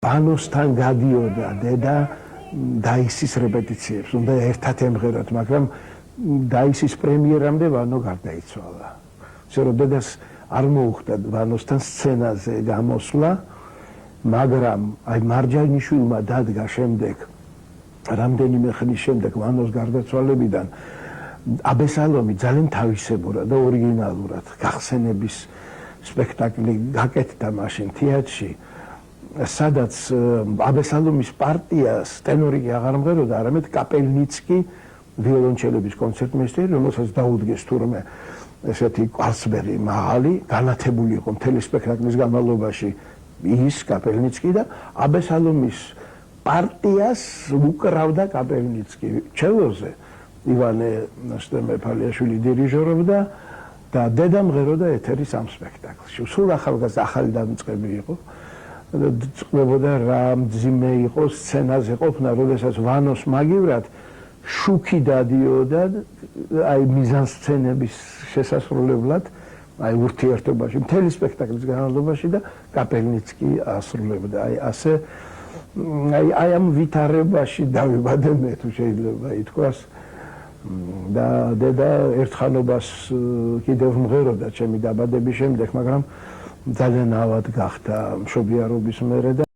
ბანოსთან გადიოდა დედა დაისის რეპეტიციებს, უნდა ერთად ემღეროთ, მაგრამ დაისის პრემიერამდე ვანო გარდაიცვალა. ისე რომ დედას არ მოუხდა ვანოსთან სცენაზე გამოსვლა, მაგრამ აი მარჯანიშვილმა დადგა შემდეგ რამდენიმე ხნის შემდეგ ვანოს გარდაცვალებიდან აბესალომი ძალიან თავისებურად და ორიგინალურად გახსენების სპექტაკლი გაკეთდა მაშინ თეატრში, სადაც აბესალომის პარტიას ტენორი აღარ მღეროდა, არამედ კაპელნიცკი ვიოლონჩელების კონცერტმეისტერი, რომელსაც დაუდგეს თურმე ესეთი ყალსბერი მაღალი, განათებული იყო მთელი სპექტაკლის განმავლობაში ის კაპელნიცკი და აბესალომის პარტიას უკრავდა კაპელნიცკი ჩელოზე. ივანე სტემეფალიაშვილი დირიჟორობდა და დედა მღეროდა ეთერის ამ სპექტაკლში. სულ ახალგაზრდა ახალი დამწყები იყო. წყვებოდა რა მძიმე იყო სცენაზე ყოფნა, როდესაც ვანოს მაგივრად შუქი დადიოდა აი მიზანსცენების შესასრულებლად, აი ურთიერთობაში, მთელი სპექტაკლის განმავლობაში და კაპელნიცკი ასრულებდა. აი ასე აი ამ ვითარებაში დავიბადე მე, თუ შეიძლება ითქვას. და დედა ერთხანობას კიდევ მღეროდა ჩემი დაბადების შემდეგ, მაგრამ ძალიან ავად გახდა მშობიარობის მერე და